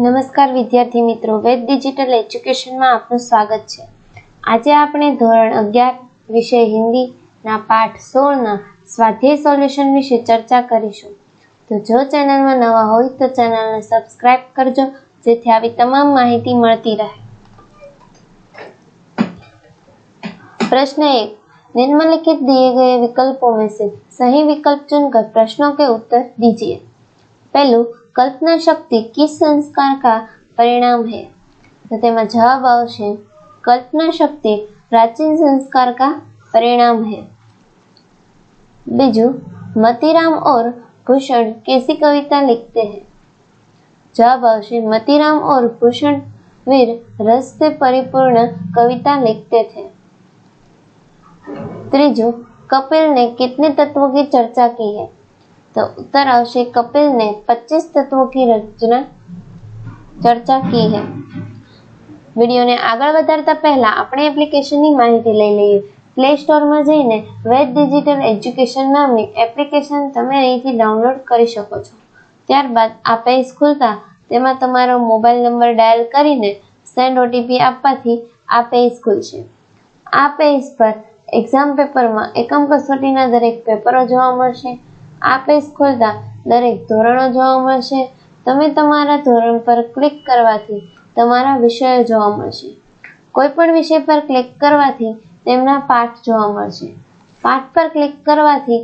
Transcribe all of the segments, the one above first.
નમસ્કાર વિદ્યાર્થી મિત્રો, વેદ ડિજિટલ એજ્યુકેશનમાં આપનું સ્વાગત છે। આજે આપણે ધોરણ 11 વિષય હિન્દીના પાઠ 16ના સ્વાધ્યાય સોલ્યુશન વિશે ચર્ચા કરીશું। તો જો ચેનલમાં નવા હોય તો ચેનલને સબસ્ક્રાઇબ કરજો, જેથી આવી તમામ માહિતી મળતી રહે। प्रश्न 1, निम्नलिखित दिए गए विकल्पों में से सही विकल्प चुनकर प्रश्नों के उत्तर दीजिए। पहलू, कल्पना शक्ति किस संस्कार का परिणाम है? तो तेमा जवाब आवशे कल्पना शक्ति प्राचीन संस्कार का परिणाम है। बीजू, मतीराम और भूषण कैसी कविता लिखते हैं? जवाब आवशे मतीराम और भूषण वीर रस से परिपूर्ण कविता लिखते थे। त्रीजू, कपिल ने कितने तत्वों की चर्चा की है? तो उत्तर आवशे कपिल ने 25 तत्वों की चर्चा की है। वीडियो ने आगळ वधारता पहला अपने एप्लिकेशन की माहिती लई लईए। प्ले स्टोर में जईने वेद डिजिटल एज्युकेशन नामनी एप्लिकेशन तमे अहींथी डाउनलॉड करी शको छो। त्यारबाद आ पेज खुलता तेमां तमारो मोबाइल नंबर डायल करीने सेंड ओटीपी आपवाथी आ पेज खुलशे। आ पेज पर एक्जाम पेपर में एकम कसोटीना दरेक पेपरो जोवा मळशे। आ पेज खोलता दरेक धोरणो जोवा मळशे। तमे तमारा धोरण पर क्लिक करवाथी तमारा विषयो जोवा मळशे। कोईपण विषय पर क्लिक करवाथी तेमना पाठ जोवा मळशे। पाठ पर क्लिक करवाथी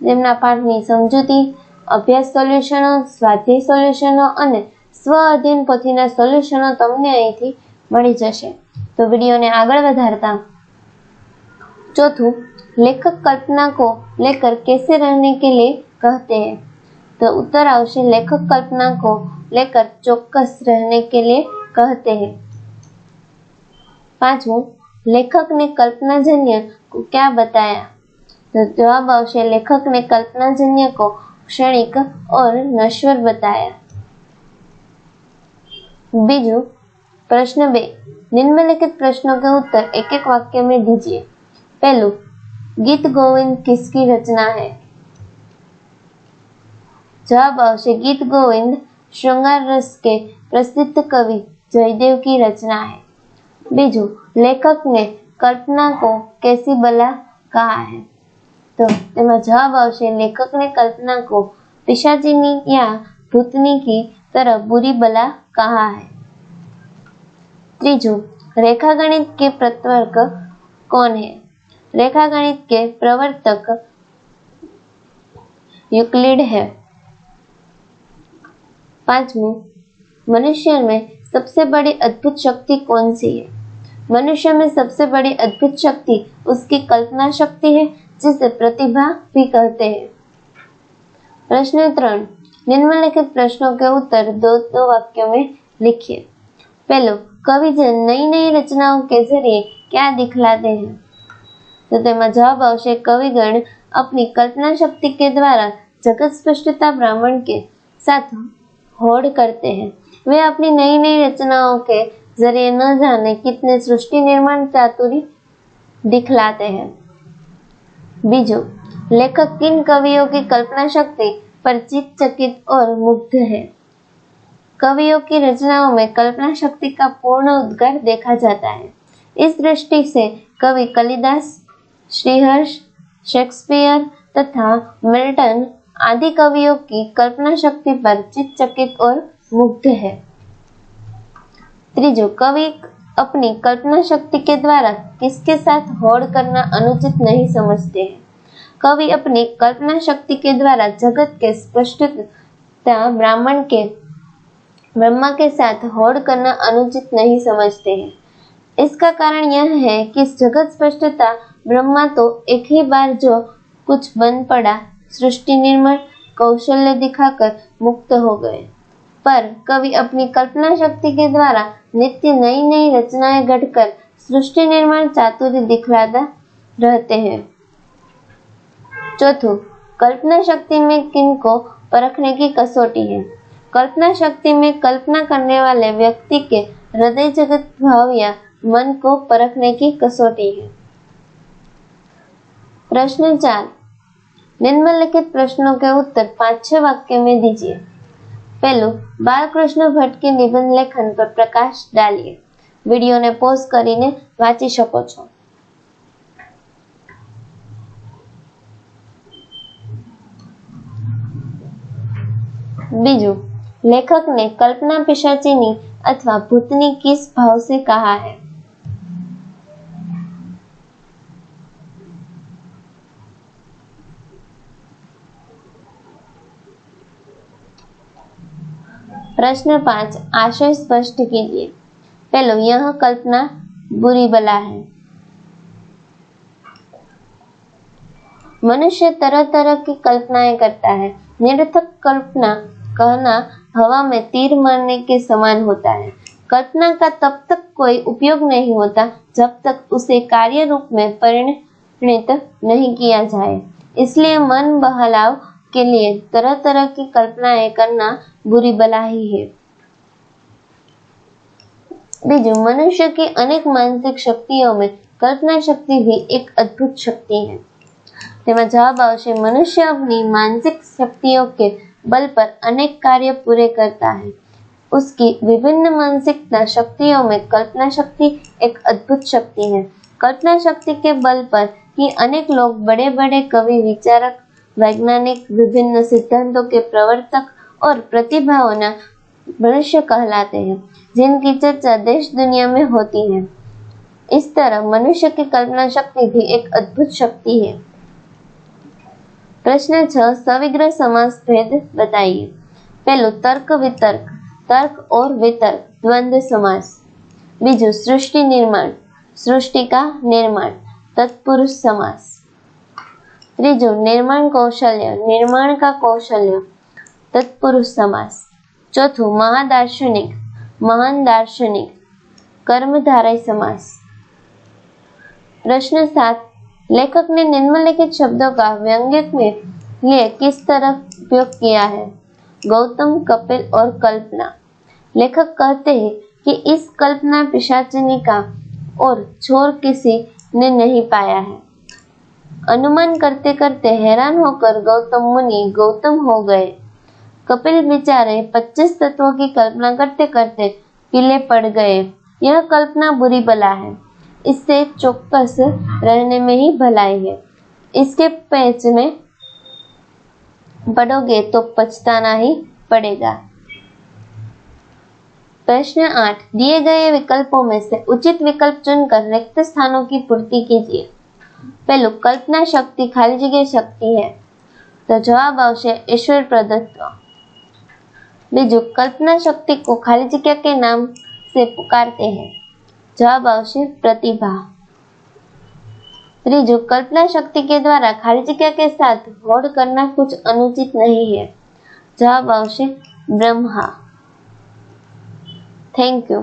तेमना पाठनी समजूती, अभ्यास सोल्यूशनो, स्वाध्याय सोल्यूशनो अने स्व अध्ययन पोथीना सोल्यूशनो तमने અહીંથી મળી જશે। तो वीडियो ने आगळ वधारता चौथुं, लेखक कल्पना को लेकर कैसे रहने के लिए कहते हैं? तो उत्तर आवशे लेखक कल्पना को लेकर चौकस रहने के लिए कहते हैं। पांचवुं, लेखक ने कल्पनाजन्य को क्या बताया? तो जवाब आवशे लेखक ने कल्पनाजन्य को क्षणिक और नश्वर बताया। बीजू, प्रश्न 2, निम्नलिखित प्रश्नों के उत्तर एक एक वाक्य में दीजिए। पहलू, गीत गोविंद किसकी रचना है? जवाब आवशे गीत गोविंद श्रृंगार रस के प्रसिद्ध कवि जयदेव की रचना है। बीजू, लेखक ने कल्पना को कैसी बला कहा है? तो तेमां जवाब आवशे लेखक ने कल्पना को पिशाचिनी या भूतनी की तरह बुरी बला कहा है। त्रीजू, रेखागणित के प्रवर्तक कौन है? रेखागणित के प्रवर्तक यूक्लिड है। पांचवुं, मनुष्य में सबसे बड़ी अद्भुत शक्ति कौन सी है? मनुष्य में सबसे बड़ी अद्भुत शक्ति उसकी कल्पना शक्ति है, जिसे प्रतिभा भी कहते हैं। प्रश्न 3, निम्नलिखित प्रश्नों के उत्तर दो वाक्यों में लिखिए। पहलो, कविजन नई नई रचनाओं के जरिए क्या दिखलाते हैं? तो तेमां जवाब आवशे कविगण अपनी कल्पना शक्ति के द्वारा जगत स्पष्टता ब्राह्मण के साथ होड़ करते हैं। वे अपनी नई नई रचनाओं के जरिए न जाने कितने सृष्टि निर्माण चातुरी दिखलाते हैं। बीजू, लेखक किन कवियों की कल्पना शक्ति पर चित्तचकित और मुग्ध है? कवियों की रचनाओं में कल्पना शक्ति का पूर्ण उद्गार देखा जाता है। इस दृष्टि से कवि कालिदास, श्रीहर्ष, शेक्सपियर तथा मिल्टन आदि कवियों की कल्पना शक्ति पर चित्तचकित और मुग्ध है। त्रीजो, कवि अपनी कल्पना शक्ति के द्वारा किसके साथ होड़ करना अनुचित नहीं समझते हैं? कवि अपनी कल्पना शक्ति के द्वारा जगत के स्पष्टता ब्रह्मा के साथ होड़ करना अनुचित नहीं समझते हैं। इसका कारण यह है कि जगत स्पष्टता ब्रह्मा तो एक ही बार जो कुछ बन पड़ा, सृष्टि निर्माण कौशल्य दिखाकर मुक्त हो गए, पर कवि अपनी कल्पना शक्ति के द्वारा नित्य नई नई रचनाएं गढ़कर सृष्टि निर्माण चातुर्य दिखलाता रहते हैं। चौथों, कल्पना शक्ति में किनको परखने की कसौटी है? कल्पना शक्ति में कल्पना करने वाले व्यक्ति के हृदय जगत भाव या मन को परखने की कसौटी है। प्रश्न 4, निम्नलिखित प्रश्नों के उत्तर 5-6 वाक्य में दीजिए। પહેલું, બાલકૃષ્ણ ભટ્ટ કે નિબંધ લેખન પર પ્રકાશ डालिए। વિડીયોને પોઝ કરીને વાંચી શકો છો। બીજું, लेखक ने कल्पना पिशाचिनी अथवा भूतनी किस भाव से कहा है? प्रश्न 5, आशय स्पष्ट कीजिए। पहलो, यह कल्पना बुरी बला है। मनुष्य तरह तरह की कल्पनाएं करता है। निरर्थक कल्पना कहना हवा में तीर मारने के समान होता है। कल्पना का तब तक कोई उपयोग नहीं होता जब तक उसे कार्य रूप में परिणित नहीं किया जाए। इसलिए मन बहलाव के लिए तरह तरह की कल्पनाएं करना बुरी बला ही है। बीजू, मनुष्य की अनेक मानसिक शक्तियों में कल्पना शक्ति भी एक अद्भुत शक्ति है। तेमा जवाब आवशे, मनुष्य अपनी मानसिक शक्तियों के बल पर अनेक कार्य पूरे करता है। उसकी विभिन्न मानसिक शक्तियों में कल्पना शक्ति एक अद्भुत शक्ति है। कल्पना शक्ति के बल पर ही अनेक लोग बड़े बड़े कवि, विचारक, वैज्ञानिक, विभिन्न सिद्धांतों के प्रवर्तक और प्रतिभावान मनुष्य कहलाते हैं, जिनकी चर्चा देश दुनिया में होती है। इस तरह मनुष्य की कल्पना शक्ति भी एक अद्भुत शक्ति है। प्रश्न 6, सविग्रह समास भेद बताइए। पहलो, तर्क वितर्क, तर्क और वितर्क द्वंद्व समास। बीजू, सृष्टि निर्माण, सृष्टि का निर्माण तत्पुरुष समास। त्रीजू, निर्माण कौशल्य, निर्माण का कौशल्य तत्पुरुष समास। चौथू, महादार्शनिक, महान दार्शनिक कर्मधारय समास। प्रश्न 7, लेखक ने निम्नलिखित शब्दों का व्यंग्य में लिए किस तरह उपयोग किया है? गौतम, कपिल और कल्पना। लेखक कहते हैं कि इस कल्पना पिशाचिनी का और छोर किसी ने नहीं पाया है। अनुमान करते करते हैरान होकर गौतम मुनि गौतम हो गए। कपिल बेचारे 25 तत्वों की कल्पना करते करते पीले पड़ गए। यह कल्पना बुरी बला है। इससे चौकस रहने में ही भलाई है। इसके पेच में पड़ोगे तो पछताना ही पड़ेगा। प्रश्न 8, दिए गए विकल्पों में से उचित विकल्प चुनकर रिक्त स्थानों की पूर्ति कीजिए। पहलू, कल्पना शक्ति खाली जगह शक्ति है, तो जवाब आवशे ईश्वर प्रदत्त। बीजू, कल्पना शक्ति को खाली जगह के नाम से पुकारते हैं, जवाब आवशे प्रतिभा। त्रीजू, कल्पना शक्ति के द्वारा खाली जगह के साथ होड़ करना कुछ अनुचित नहीं है, जवाब आवशे ब्रह्मा। Thank you.